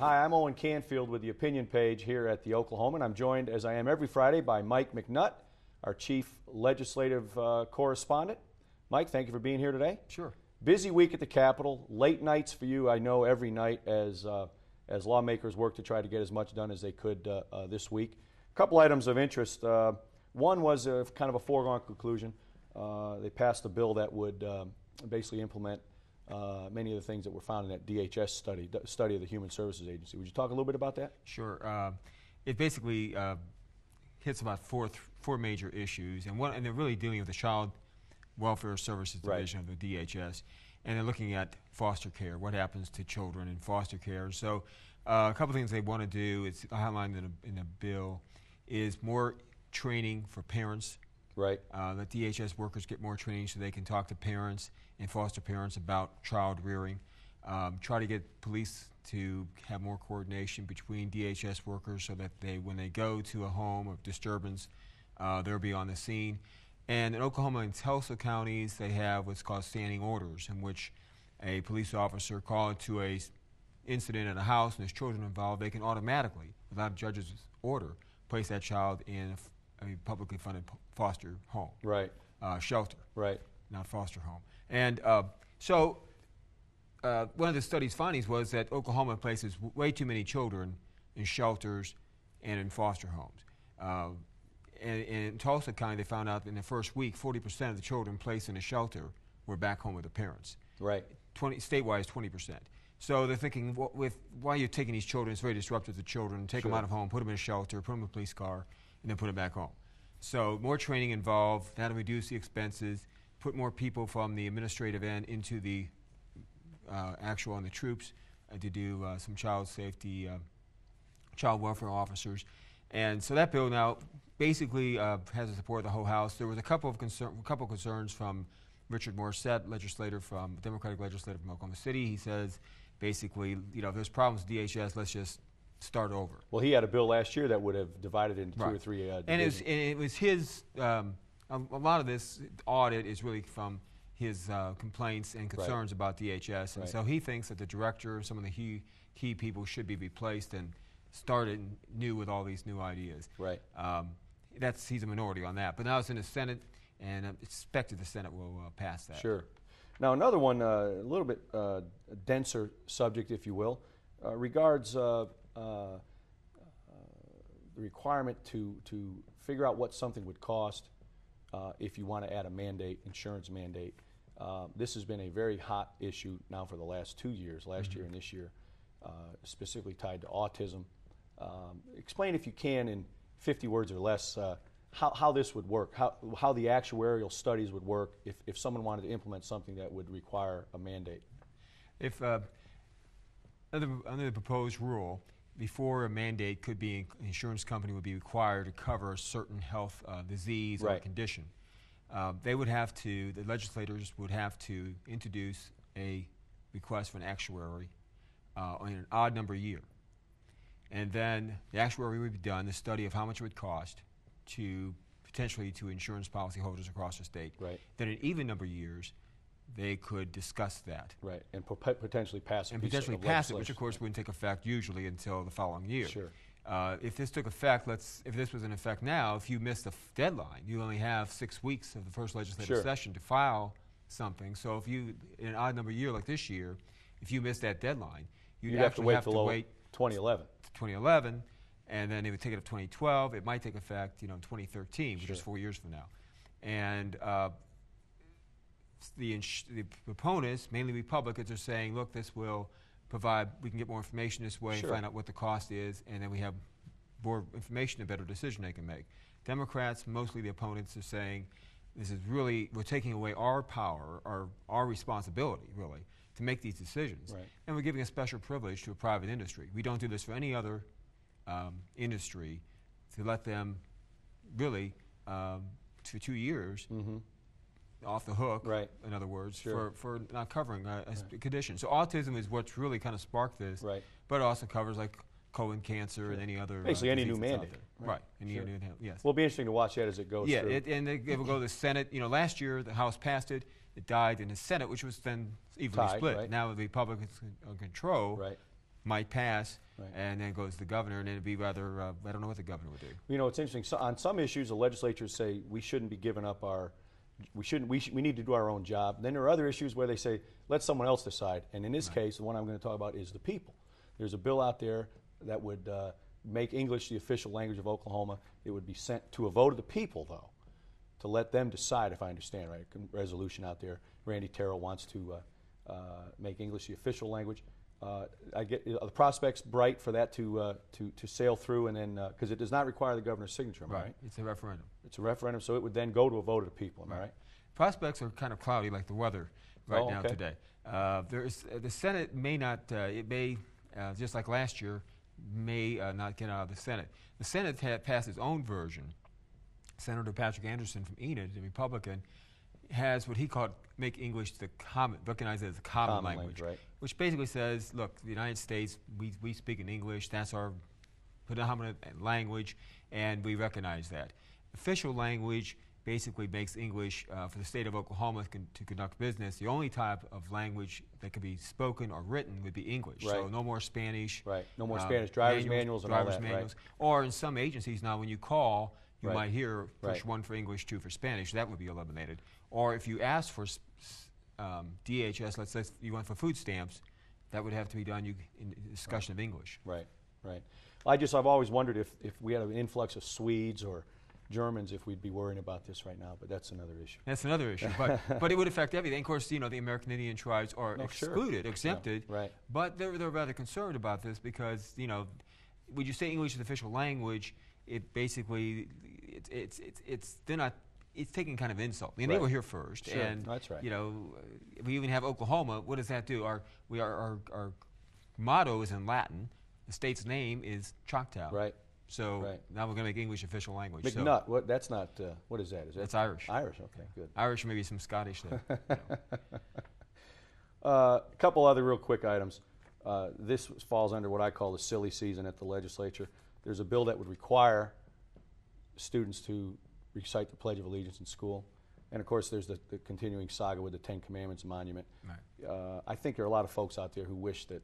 Hi, I'm Owen Canfield with the opinion page here at the Oklahoman. I'm joined, as I am every Friday, by Mike McNutt, our chief legislative correspondent. Mike, thank you for being here today. Sure. Busy week at the Capitol. Late nights for you, I know, every night as lawmakers work to try to get as much done as they could this week. A couple items of interest. One was kind of a foregone conclusion. They passed a bill that would basically implement many of the things that were found in that DHS study of the Human Services Agency. Would you talk a little bit about that? Sure. It basically hits about four major issues, and they're really dealing with the Child Welfare Services Division of the DHS, and they're looking at foster care, what happens to children in foster care. So a couple things they want to do, it's outlined in the bill, is more training for parents. Right. That DHS workers get more training so they can talk to parents and foster parents about child rearing. Try to get police to have more coordination between DHS workers so that when they go to a home of disturbance, they'll be on the scene. And in Oklahoma and Tulsa counties, they have what's called standing orders, in which a police officer called to a incident at a house and there's children involved, they can automatically, without a judge's order, place that child in a publicly funded foster home. Right. Shelter. Right. Not foster home. And so one of the study's findings was that Oklahoma places way too many children in shelters and in foster homes. And in Tulsa County, they found out in the first week, 40% of the children placed in a shelter were back home with their parents. Right. Statewide is 20%. So they're thinking, why are you taking these children? It's very disruptive to children. Take them out of home, put them in a shelter, put them in a police car, and then put them back home. So more training involved, that'll reduce the expenses, put more people from the administrative end into the actual and the troops to do some child safety, child welfare officers. And so that bill now basically has the support of the whole House. There was a couple of concerns from Richard Morissette, Democratic legislator from Oklahoma City. He says basically, if there's problems with DHS, let's just start over. Well, he had a bill last year that would have divided into two or three divisions. And it was his, a lot of this audit is really from his complaints and concerns about DHS. And so he thinks that the director, some of the key people should be replaced and started new with all these new ideas. Right. He's a minority on that. But now it's in the Senate, and I'm expected the Senate will pass that. Sure. Now another one, a little bit denser subject, if you will, regards the requirement to figure out what something would cost if you want to add a mandate, insurance mandate. This has been a very hot issue now for the last 2 years, last year and this year, specifically tied to autism. Explain, if you can, in 50 words or less, how this would work, how the actuarial studies would work if someone wanted to implement something that would require a mandate. If under the proposed rule, before a mandate could be, an insurance company would be required to cover a certain health disease or condition. The legislators would have to introduce a request for an actuary in an odd number year. And then the actuary would be done, the study of how much it would cost potentially to insurance policyholders across the state. Right. Then in even number of years, they could discuss that. Right, and potentially pass it. And potentially pass it, which of course wouldn't take effect usually until the following year. Sure. If this took effect, if this was in effect now, if you missed the deadline, you only have 6 weeks of the first legislative session to file something. So if you, in an odd number year like this year, if you missed that deadline, you'd have to wait till 2011. 2011, and then they would take it up 2012. It might take effect, in 2013, which is 4 years from now. And the proponents, mainly Republicans, are saying, look, this will provide, we can get more information this way and find out what the cost is, and then we have more information and better decision they can make. Democrats, mostly the opponents, are saying this is really, we're taking away our power, our responsibility, really, to make these decisions. Right. And we're giving a special privilege to a private industry. We don't do this for any other industry, to let them really, for 2 years, off the hook, in other words, for not covering a condition. So autism is what's really kind of sparked this, but it also covers like colon cancer and any other basically any new mandate. Right. Any new, yes. Well, it'll be interesting to watch that as it goes through. And it will go to the Senate. Last year the House passed it. It died in the Senate, which was then evenly split. Right. Now the Republicans in control. might pass, Right. and then it goes to the governor, and then it'd be rather, I don't know what the governor would do. You know, it's interesting. So on some issues, the legislatures say we shouldn't be giving up we need to do our own job. Then there are other issues where they say, let someone else decide. And in this case, the one I'm going to talk about is the people. There's a bill out there that would make English the official language of Oklahoma. It would be sent to a vote of the people, though, to let them decide, if I understand right. A resolution out there. Randy Terrell wants to make English the official language. I get the prospects bright for that to sail through, and then because it does not require the governor's signature, am I right? It's a referendum. It's a referendum, so it would then go to a vote of the people, am I right? Prospects are kind of cloudy, like the weather now today. There's the Senate may not. It may just like last year, may not get out of the Senate. The Senate had passed its own version. Senator Patrick Anderson from Enid, the Republican, has what he called make English the common, recognized as a common language, right. Which basically says, look, the United States, we speak in English. That's our predominant language, and we recognize that. Official language basically makes English for the state of Oklahoma to conduct business. The only type of language that could be spoken or written would be English. Right. So no more Spanish. Right. No more Spanish. Driver's manuals and all that. Right. Or in some agencies now, when you call, you Right. might hear push Right. 1 for English, 2 for Spanish. That would be eliminated. Or if you ask for DHS, let's say you went for food stamps, that would have to be done in discussion of English. Right. Right. I've always wondered if we had an influx of Swedes or Germans, if we'd be worrying about this right now, but that's another issue. That's another issue, but it would affect everything. Of course, the American Indian tribes are excluded, exempted, Yeah, right. But they're rather concerned about this because, when you say English is the official language, it basically, it's taking kind of insult. They were here first, Sure. and That's right. We even have Oklahoma. What does that do? Our motto is in Latin. The state's name is Choctaw. Right. So now we're going to make English official language. McNutt. That's not. What is that? That's Irish. Irish. Okay. Good. Irish, maybe some Scottish there. A couple other real quick items. This falls under what I call the silly season at the legislature. There's a bill that would require students to recite the Pledge of Allegiance in school. And, of course, there's the continuing saga with the Ten Commandments monument. Right. I think there are a lot of folks out there who wish that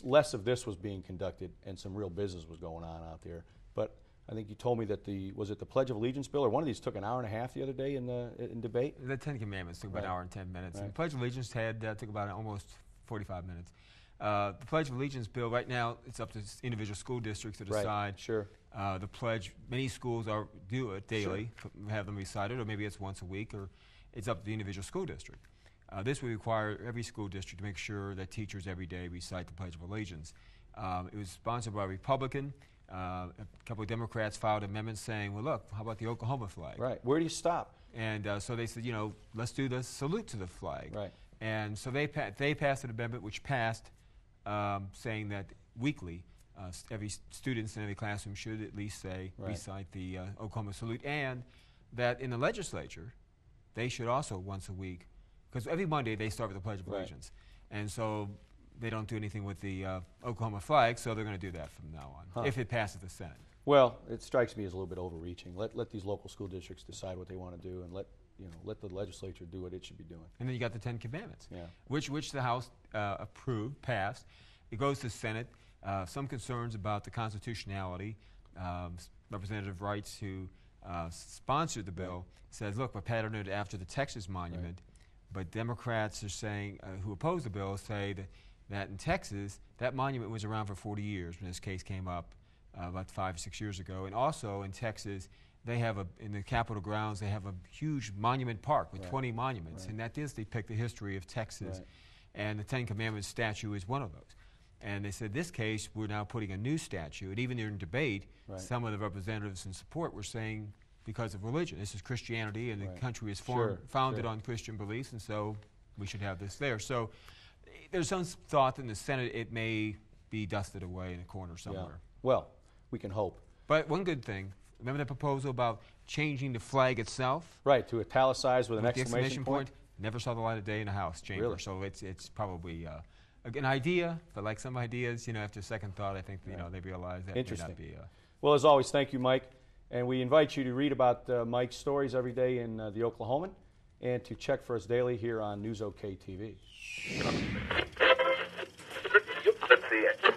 less of this was being conducted and some real business was going on out there. But I think you told me that was it the Pledge of Allegiance bill, or one of these took an hour and a half the other day in debate? The Ten Commandments took about an hour and 10 minutes. Right. And the Pledge of Allegiance took about almost 45 minutes. The Pledge of Allegiance bill, right now, it's up to individual school districts to decide. Right. Sure. The pledge, many schools do it daily, have them recited, or maybe it's once a week, or it's up to the individual school district. This would require every school district to make sure that teachers every day recite the Pledge of Allegiance. It was sponsored by a Republican. A couple of Democrats filed amendments saying, well, look, how about the Oklahoma flag? Right. Where do you stop? And so they said, let's do the salute to the flag. Right. And so they passed an amendment which passed saying that weekly every students in every classroom should at least recite the Oklahoma salute, and that in the legislature they should also once a week, because every Monday they start with the Pledge of Allegiance. And so they don't do anything with the Oklahoma flag, so they're going to do that from now on, if it passes the Senate. Well, it strikes me as a little bit overreaching. Let these local school districts decide what they want to do, and let the legislature do what it should be doing. And then you got the Ten Commandments, Yeah. which the House passed. It goes to the Senate. Some concerns about the constitutionality. Representative Wrights, who sponsored the bill, says, look, we're patterned after the Texas monument. But Democrats are saying, who oppose the bill, say that in Texas, that monument was around for 40 years when this case came up about 5 or 6 years ago. And also in Texas, they have in the Capitol grounds, they have a huge monument park with 20 monuments. And that does depict the history of Texas. And the Ten Commandments statue is one of those. And they said, this case, we're now putting a new statue. And even in debate, some of the representatives in support were saying, because of religion, this is Christianity, and the country is founded on Christian beliefs, and so we should have this there. So there's some thought in the Senate it may be dusted away in a corner somewhere. Yeah. Well, we can hope. But one good thing, remember the proposal about changing the flag itself? Right, to italicize with an exclamation point? Never saw the light of day in the House chamber. Really? So it's probably an idea, but like some ideas, after second thought, I think they realize that may not be. Well, as always, thank you, Mike. And we invite you to read about Mike's stories every day in the Oklahoman, and to check for us daily here on News OK TV. Let's see it.